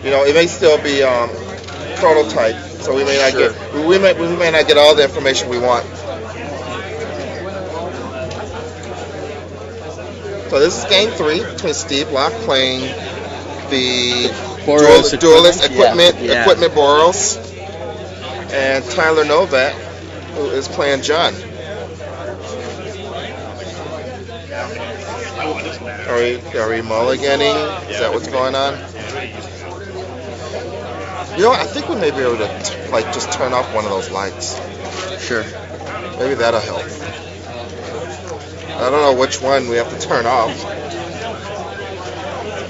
You know, it may still be prototype, so we may not Sure. get we may not get all the information we want. So this is game 3 between Steve Locke playing the Boros Duelist equipment? Yeah. Equipment Boros, and Tyler Novak, who is playing John. Are we mulliganing? Is that what's going on? You know, I think we may be able to just turn off one of those lights. Sure. Maybe that'll help. I don't know which one we have to turn off.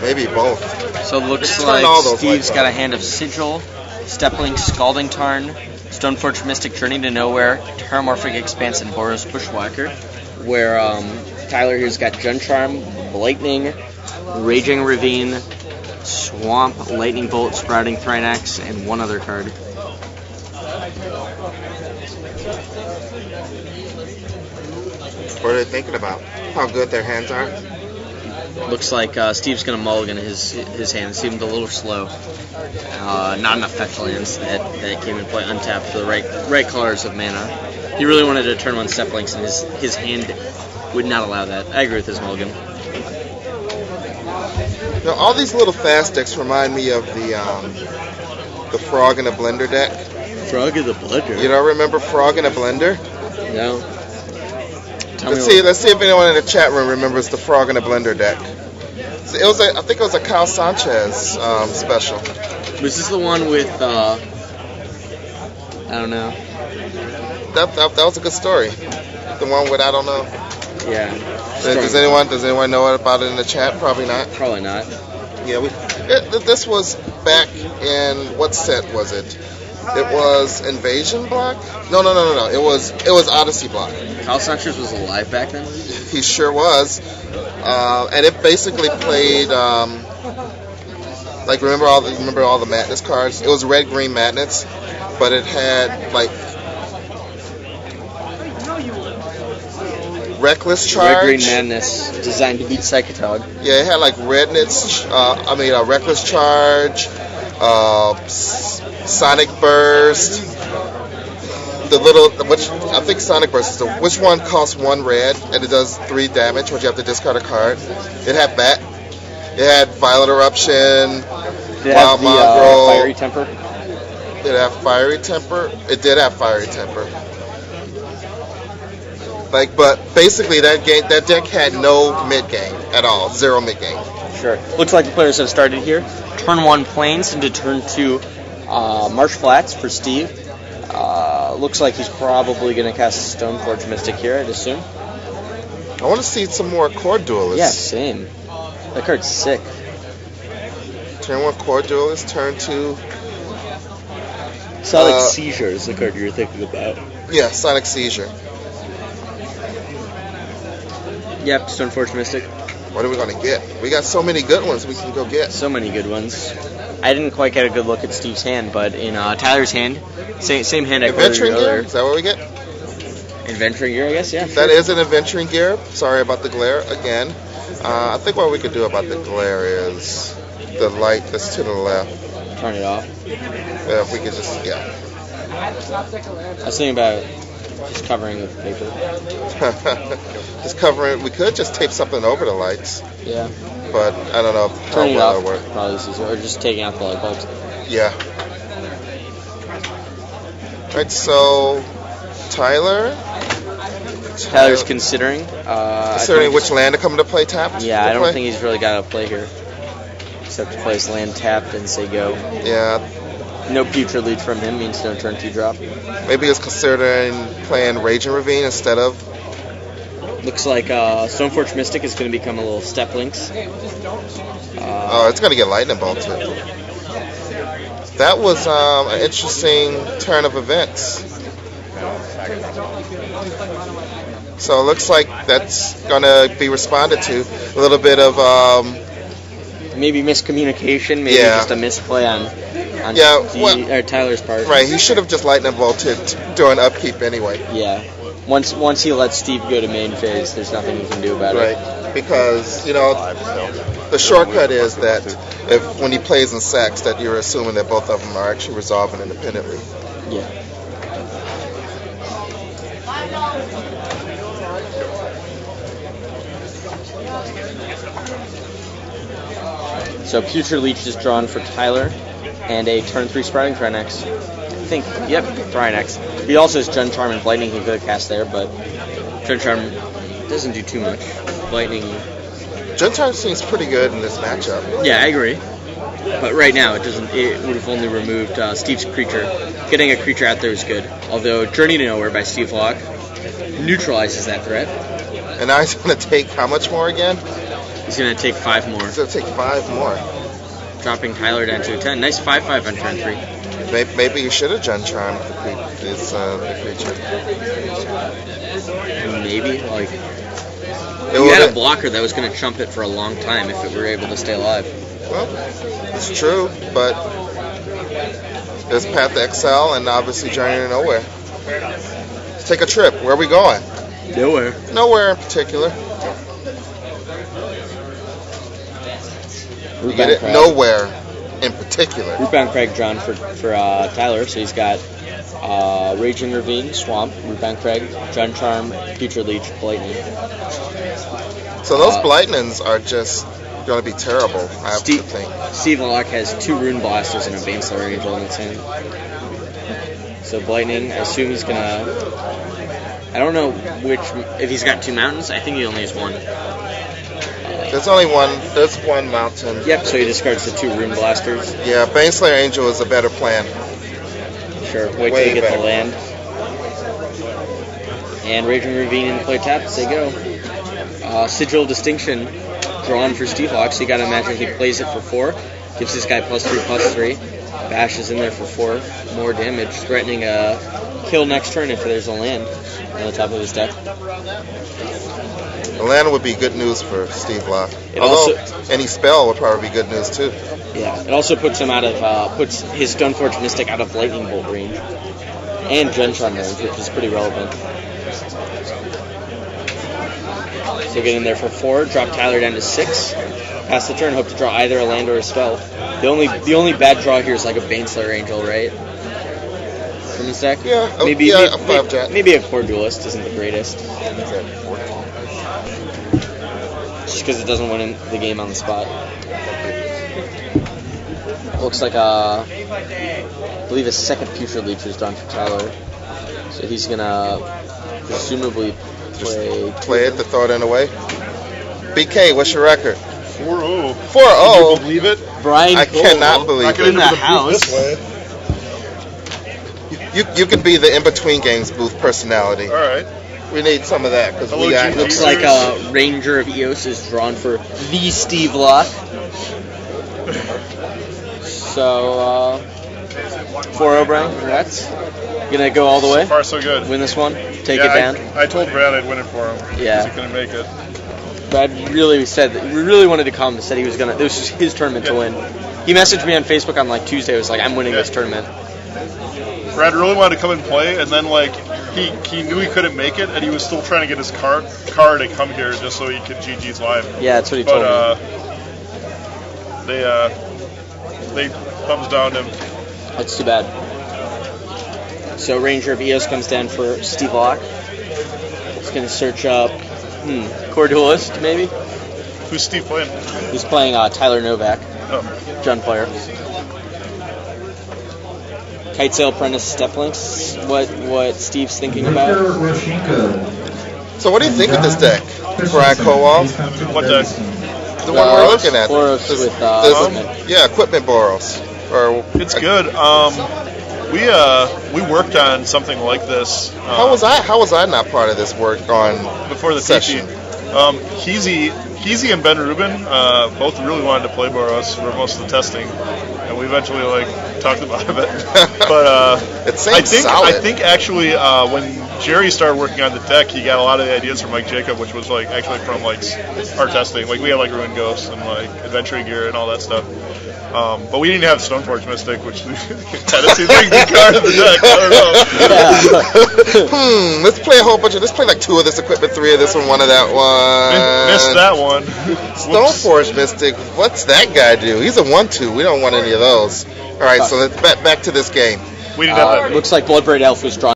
Maybe both. So it looks Let's like turn all those Steve's lights got a on. hand of Sigil, Steppling, Scalding Tarn, Stoneforge Mystic, Journey to Nowhere, Terramorphic Expanse, and Boros Bushwhacker. Where Tyler here's got Jun Charm, Lightning, Raging Ravine, Swamp, Lightning Bolt, Sprouting Thrynax, and one other card. What are they thinking about? How good their hands are? Looks like Steve's going to mulligan his hand. It seemed a little slow. Not enough fetch lands that came in play untapped for the right colors of mana. He really wanted to turn 1 Step Links, and his hand would not allow that. I agree with his mulligan. You know, all these little fast decks remind me of the Frog in a Blender deck. Frog in the Blender? You don't remember Frog in a Blender? No. Let's see if anyone in the chat room remembers the Frog in a Blender deck. So I think it was a Kyle Sanchez special. Was this the one with, I don't know. That was a good story. The one with I don't know. Yeah. Does anyone know about it in the chat? Probably not. Probably not. Yeah, this was back in what set was it? It was Invasion block? No. It was Odyssey block. Kyle Sanchez was alive back then? He sure was. And it basically played remember all the Madness cards? It was Red Green Madness, but it had like Reckless Charge. Red Green Madness, designed to beat Psychotog. Yeah, it had like Reckless Charge, Sonic Burst. I think Sonic Burst is which one costs 1 red and it does 3 damage when you have to discard a card. It had that. It had Violet Eruption, Wild Mongrel. Fiery Temper. Did it have Fiery Temper? It did have Fiery Temper. But basically that deck had no mid game at all, 0 mid game. Sure. Looks like the players have started here. Turn 1 Plains into turn 2 Marsh Flats for Steve. Looks like he's probably going to cast Stoneforge Mystic here, I'd assume. I want to see some more Chord Duelists. Yeah, same. That card's sick. Turn 1 Chord Duelist, turn 2. Sonic Seizure is the card you're thinking about. Yeah, Sonic Seizure. Yep, Stoneforge Mystic. What are we going to get? We got so many good ones we can go get. So many good ones. I didn't quite get a good look at Steve's hand, but in Tyler's hand, same hand I quoted Adventuring earlier. Gear? Is that what we get? Adventuring Gear, I guess, yeah. That is an Adventuring Gear. Sorry about the glare again. I think what we could do about the glare is the light that's to the left. Turn it off. Yeah, if we could just, I was thinking about just covering it with paper. Just covering. We could just tape something over the lights. Yeah. But I don't know how Turning it well off it'll work. probably is easier, or just taking out the light bulbs. Yeah. Right. So Tyler's considering. Considering which land to come into play tapped. Yeah, I don't think he's really got a play here, except to play his land tapped and say go. Yeah. No Putrid Leech from him means no turn 2 drop. Maybe he's considering playing Raging Ravine instead of. Looks like Stoneforge Mystic is going to become a little Step Links. It's going to get Lightning Bolted. That was an interesting turn of events. So it looks like that's going to be responded to. A little bit of maybe miscommunication, maybe just a misplay on Tyler's part. Right, he should have just Lightning Bolted during upkeep anyway. Yeah. Once he lets Steve go to main phase, there's nothing he can do about it. Right, because, the shortcut is that when he plays in sacks, that you're assuming that both of them are actually resolving independently. Yeah. So Putrid Leech is drawn for Tyler, and a turn 3 Sprouting Thrynex. I think, yep, Thrynex. He also has Jun Charm and Lightning he could have cast there, but Jun Charm doesn't do too much. Lightning. Jun Charm seems pretty good in this matchup. Yeah, I agree. But right now, it doesn't. It would have only removed Steve's creature. Getting a creature out there is good. Although Journey to Nowhere by Steve Locke neutralizes that threat. And now he's going to take how much more again? He's going to take 5 more. He's going to take 5 more. Dropping Tyler down to a 10. Nice 5/5 on turn 3. Maybe you should have Jun Charmed the creature. Maybe. Like, you had a blocker that was going to chump it for a long time if it were able to stay alive. Well, it's true, but there's Path to Exile and obviously Journey to Nowhere. Let's take a trip. Where are we going? Nowhere. Nowhere in particular. You get it? Nowhere in particular. Rootbound Crag drawn for Tyler, so he's got Raging Ravine, Swamp, Rootbound Crag, Jun Charm, Putrid Leech, Blightning. So those Blightnings are just going to be terrible, I have to think. Steve Locke has 2 Rune Blasters and a Baneslayer Angel in his hand. So Blightning, I assume he's going to... I don't know if he's got 2 mountains. I think he only has 1. There's only one. There's 1 mountain. Yep, so he discards the 2 Rune Blasters. Yeah, Baneslayer Angel is a better plan. Sure, wait till you get the land. And Raging Ravine into play taps, they go. Sigil of Distinction drawn for Steve Locke, so you gotta imagine he plays it for 4, gives this guy +3/+3, bashes in there for 4, more damage, threatening a kill next turn if there's a land on the top of his deck. The land would be good news for Steve Locke. Although any spell would probably be good news too. Yeah, it also puts him out of puts his Stoneforge Mystic out of Lightning Bolt range and Jun Charm range, which is pretty relevant. So get in there for 4, drop Tyler down to 6. Pass the turn, hope to draw either a land or a spell. The only bad draw here is like a Baneslayer Angel, right? From his deck? Yeah, maybe a Core Duelist isn't the greatest. Just because it doesn't win the game on the spot. Looks like I believe a second Putrid Leech is drawn for Tyler. So he's gonna presumably play it to throw it in away. BK, what's your record? 4-0. 4-0. Can you believe it? Brian I cannot believe it. In the house. You can be the in-between games booth personality. All right. We need some of that because we got. Looks like a Ranger of Eos is drawn for the Steve Locke. So 4-0, Brian. Congrats. Gonna go all the way. So far, so good. Win this one. Take it down. I told Brad I'd win it for him. Yeah. He couldn't make it. Brad really wanted to come. Said he was gonna. This was his tournament to win. He messaged me on Facebook on like Tuesday. Was like, I'm winning this tournament. Brad really wanted to come and play, and then like he knew he couldn't make it, and he was still trying to get his car to come here just so he could GG's live. Yeah, that's what he told me. They thumbs down him. That's too bad. So Ranger of Eos comes down for Steve Locke. He's gonna search up Core Duelist maybe. Who's Steve playing? He's playing Tyler Novak, Jun player. Kitesail Apprentice Steplinks. What Steve's thinking about? So what do you think of this deck, Brian Kowal? What deck? The one we're looking at. Boros with equipment. Yeah, equipment Boros. It's good. We worked on something like this. How was I not part of this work on before the session? Heezy and Ben Rubin both really wanted to play Boros for most of the testing, and we eventually talked about it. But it seems solid. I think actually when Jerry started working on the deck, he got a lot of the ideas from Mike Jacob, which was actually from our testing. We had Ruin Ghosts and Adventure Gear and all that stuff. But we didn't have Stoneforge Mystic, which kind of seems like a good card in the deck. I don't know. Let's play a whole bunch of. Let's play like 2 of this equipment, 3 of this one, 1 of that one. Missed that one. Stoneforge Mystic. What's that guy do? He's a 1/2. We don't want any of those. All right, so let's back to this game. We didn't have that. Looks like Bloodbraid Elf was drawn.